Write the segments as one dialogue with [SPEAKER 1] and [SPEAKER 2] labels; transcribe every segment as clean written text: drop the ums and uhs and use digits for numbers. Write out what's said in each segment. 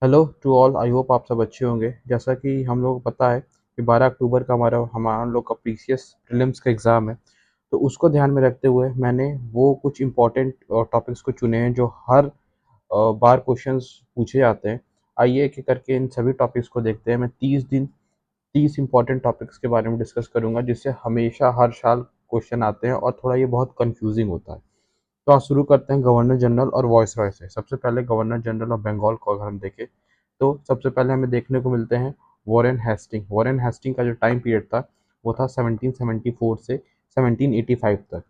[SPEAKER 1] Hello to all, I hope आप सब अच्छे होंगे। जैसा कि हम लोग को पता है कि 12 अक्टूबर का हमारा हम लोग का प्रीसीएस प्रीलिम्स का एग्ज़ाम है। तो उसको ध्यान में रखते हुए मैंने वो कुछ इम्पोर्टेंट टॉपिक्स को चुने हैं जो हर बार क्वेश्चंस पूछे जाते हैं। आइए एक एक करके इन सभी टॉपिक्स को देखते हैं। मैं 30 इम्पोर्टेंट टॉपिक्स के बारे में डिस्कस करूंगा जिससे हमेशा हर साल क्वेश्चन आते हैं और थोड़ा ये बहुत कंफ्यूजिंग होता है। तो आज शुरू करते हैं गवर्नर जनरल और वॉइस रॉय से। सबसे पहले गवर्नर जनरल ऑफ बंगाल को अगर हम देखें तो सबसे पहले हमें देखने को मिलते हैं वॉरेन हेस्टिंग। वॉरेन हेस्टिंग का जो टाइम पीरियड था वो था 1774 से 1785 तक।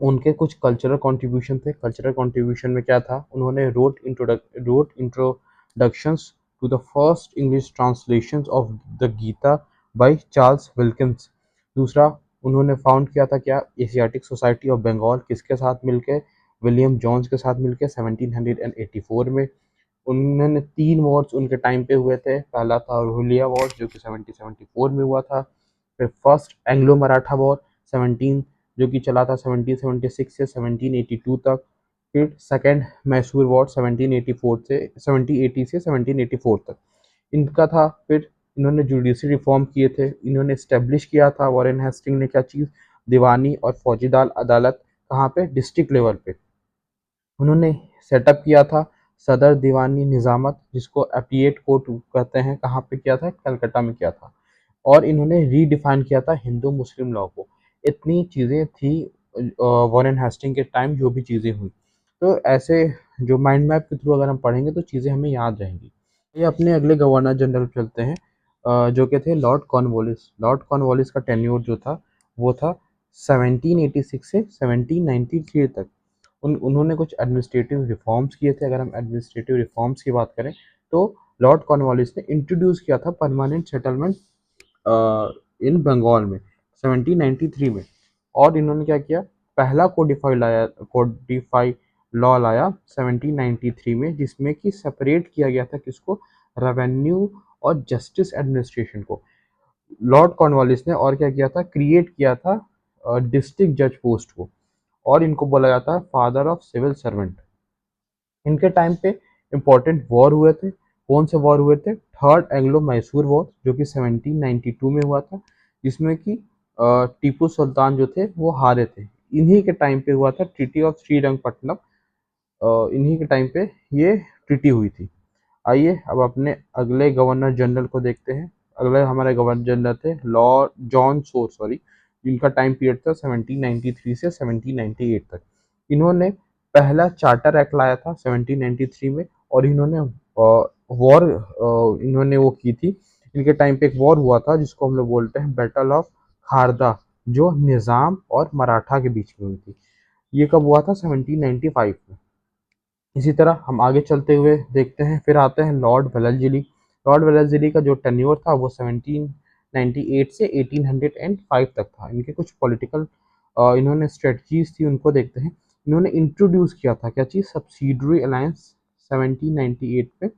[SPEAKER 1] उनके कुछ कल्चरल कंट्रीब्यूशन थे। कल्चरल कंट्रीब्यूशन में क्या था, उन्होंने wrote introductions to the first English translations of the Gita by Charles Wilkins. दूसरा, उन्होंने फाउंड किया था क्या, एशियाटिक सोसाइटी ऑफ बंगाल, किसके साथ मिलकर, विलियम जोन्स के साथ मिलकर 1784 में। उन्होंने 3 वॉर्स उनके टाइम पे हुए थे। पहला था रूलिया वॉर जो कि 1774 में हुआ था। फिर फर्स्ट एंग्लो मराठा वॉर 17 जो कि चला था 1776 से 1782 तक। फिर सेकेंड मैसूर वॉर 1784 से 1780 से 1784 तक इनका था। फिर इन्होंने जुडिशरी रिफॉर्म किए थे। इन्होंने इस्टेब्लिश किया था वॉरेन हेस्टिंग ने क्या चीज़, दीवानी और फौजीदार अदालत। कहाँ पे, डिस्ट्रिक्ट लेवल पे उन्होंने सेटअप किया था। सदर दीवानी निजामत जिसको अपीएट कोर्ट कहते हैं, कहाँ पे किया था, कलकत्ता में किया था। और इन्होंने रीडिफाइन किया था हिंदू मुस्लिम लॉ को। इतनी चीज़ें थी वॉरेन हेस्टिंग के टाइम, जो भी चीज़ें हुई। तो ऐसे जो माइंड मैप के थ्रू अगर हम पढ़ेंगे तो चीज़ें हमें याद रहेंगी। ये अपने अगले गवर्नर जनरल चलते हैं, जो कि थे लॉर्ड कॉर्नवालिस। लॉर्ड कॉर्नवालिस का टेन्योर जो था वो था 1786 से 1793 तक। उन्होंने कुछ एडमिनिस्ट्रेटिव रिफॉर्म्स किए थे। अगर हम एडमिनिस्ट्रेटिव रिफॉर्म्स की बात करें तो लॉर्ड कॉर्नवालिस ने इंट्रोड्यूस किया था परमानेंट सेटलमेंट इन बंगाल में 1793 में। और इन्होंने क्या किया, पहला कोडिफाई लॉ लाया 1793 में, जिसमें कि सेपरेट किया गया था किसको, रेवेन्यू और जस्टिस एडमिनिस्ट्रेशन को। लॉर्ड कॉर्नवालिस ने और क्या किया था, क्रिएट किया था डिस्ट्रिक्ट जज पोस्ट को। और इनको बोला जाता है फादर ऑफ सिविल सर्वेंट। इनके टाइम पे इंपॉर्टेंट वॉर हुए थे। कौन से वॉर हुए थे, थर्ड एंग्लो मैसूर वॉर जो कि 1792 में हुआ था, जिसमें कि टीपू सुल्तान जो थे वो हारे थे। इन्हीं के टाइम पे हुआ था ट्रीटी ऑफ श्रीरंगपट्टनम। इन्हीं के टाइम पे ये ट्रीटी हुई थी। आइए अब अपने अगले गवर्नर जनरल को देखते हैं। अगले हमारे गवर्नर जनरल थे लॉर्ड जॉन सोर, सॉरी, जिनका टाइम पीरियड था 1793 से 1798 तक। इन्होंने पहला चार्टर एक्ट लाया था 1793 में। और इन्होंने वॉर इन्होंने वो की थी। इनके टाइम पे एक वॉर हुआ था जिसको हम लोग बोलते हैं बैटल ऑफ खारदा, जो निज़ाम और मराठा के बीच में हुई थी। ये कब हुआ था, 1795 में। इसी तरह हम आगे चलते हुए देखते हैं, फिर आते हैं लॉर्ड वेलंजली। लॉर्ड वेलंजली का जो टेन्योर था वो 1798 से 1805 तक था। इनके कुछ पॉलिटिकल इन्होंने स्ट्रेटजीज थी, उनको देखते हैं। इन्होंने इंट्रोड्यूस किया था क्या चीज़, सब्सिडरी अलायंस 1798 पे।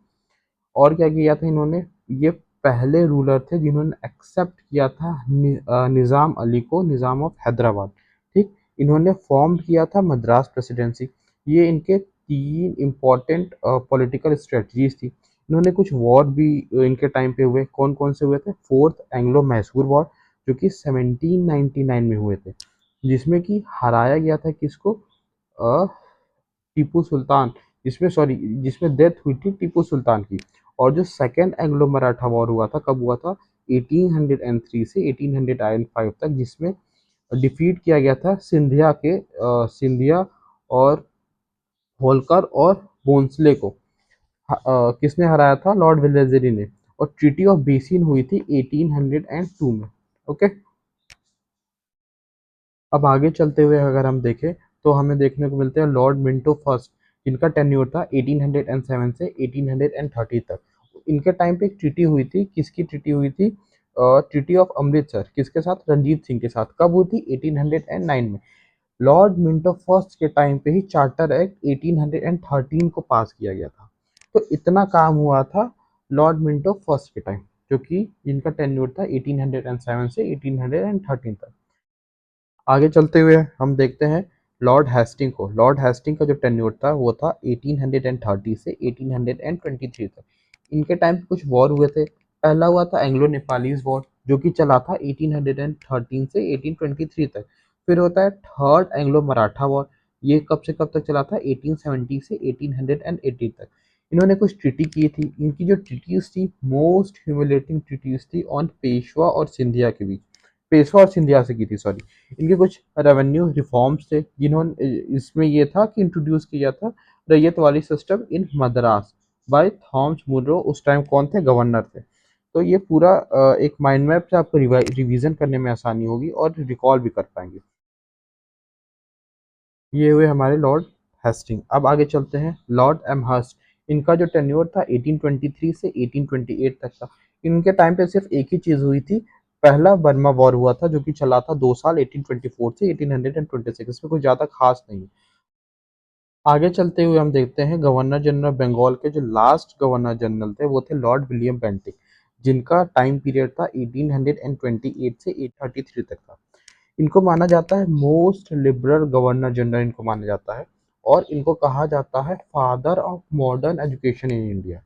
[SPEAKER 1] और क्या किया था इन्होंने, ये पहले रूलर थे जिन्होंने एक्सेप्ट किया था निज़ाम अली को, निज़ाम ऑफ हैदराबाद। ठीक, इन्होंने फॉर्म किया था मद्रास प्रेसिडेंसी। ये इनके 3 इम्पॉर्टेंट पॉलिटिकल स्ट्रेटजीज थी। इन्होंने कुछ वॉर भी इनके टाइम पे हुए। कौन कौन से हुए थे, फोर्थ एंग्लो मैसूर वॉर जो कि 1799 में हुए थे, जिसमें कि हराया गया था किसको, टीपू सुल्तान, जिसमें डेथ हुई थी टीपू सुल्तान की। और जो सेकेंड एंग्लो मराठा वॉर हुआ था, कब हुआ था, 1803 से 1805 तक, जिसमें डिफीट किया गया था सिंधिया और होलकर और भोंसले को। किसने हराया था, लॉर्ड वेलेस्ली ने। और ट्रीटी ऑफ बेसिन हुई थी 1802 में। ओके, अब आगे चलते हुए अगर हम देखें तो हमें देखने को मिलते हैं लॉर्ड मिंटो फर्स्ट, जिनका टेन्योर था 1807 से 1830 तक। इनके टाइम पे एक ट्रीटी हुई थी, किसकी ट्रीटी हुई थी, ट्रीटी ऑफ अमृतसर, किसके साथ, रंजीत सिंह के साथ। कब हुई थी, 1809 में। लॉर्ड मिंटो फर्स्ट के टाइम पे ही चार्टर एक्ट 1813 को पास किया गया था। तो इतना काम हुआ था लॉर्ड मिंटो फर्स्ट के टाइम, जो कि जिनका टेन्योर था 1807 से 1813 तक। आगे चलते हुए हम देखते हैं लॉर्ड हेस्टिंग को। लॉर्ड हेस्टिंग का जो टेन्योर था वो था 1830 से 1823 तक। इनके टाइम पे कुछ वॉर हुए थे। पहला हुआ था एंग्लो नेपालीज वॉर, जो कि चला था 1813 से 1823 तक। फिर होता है थर्ड एंग्लो मराठा वॉर, ये कब से कब तक चला था, 1870 से 1880 तक। इन्होंने कुछ ट्रीटी की थी। इनकी जो ट्रीटीज थी, मोस्ट ह्यूमिलेटिंग ट्रीटीज थी ऑन पेशवा और सिंधिया के बीच, पेशवा और सिंधिया से की थी, सॉरी। इनके कुछ रेवेन्यू रिफॉर्म्स थे जिन्होंने, इसमें ये था कि इंट्रोड्यूस किया था रैयत वाली system in Madras by Thomas Munro. उस टाइम कौन थे, गवर्नर थे। तो ये पूरा एक माइंड मैप से आपको रिवीजन करने में आसानी होगी और रिकॉल भी कर पाएंगे। ये हुए हमारे लॉर्ड हेस्टिंग। अब आगे चलते हैं लॉर्ड एमहर्स्ट। इनका जो टेन्योर था 1823 से 1828 तक था। इनके टाइम पे सिर्फ एक ही चीज़ हुई थी, पहला बर्मा वॉर हुआ था जो कि चला था 2 साल, 1824 से 1826। इसमें कुछ ज़्यादा खास नहीं है। आगे चलते हुए हम देखते हैं गवर्नर जनरल बंगाल के जो लास्ट गवर्नर जनरल थे वो थे लॉर्ड विलियम बेंटिक, जिनका टाइम पीरियड था 1828 से 833 तक का। इनको माना जाता है मोस्ट लिबरल गवर्नर जनरल, इनको माना जाता है। और इनको कहा जाता है father of modern education in India.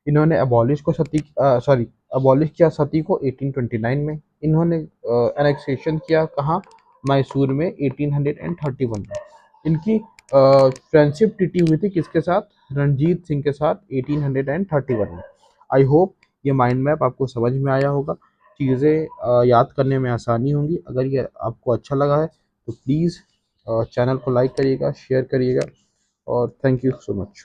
[SPEAKER 1] इन्होंने अबॉलिश को सती सॉरी अबॉलिश किया सती को 1829 में। इन्होंने एनेक्सेशन किया कहाँ, मैसूर में 1831 में। इनकी फ्रेंडशिप ट्रीटी हुई थी किसके साथ, रणजीत सिंह के साथ 1831 में। आई होप ये माइंड मैप आपको समझ में आया होगा, चीज़ें याद करने में आसानी होंगी। अगर ये आपको अच्छा लगा है तो प्लीज़ चैनल को लाइक करिएगा, शेयर करिएगा, और थैंक यू सो मच।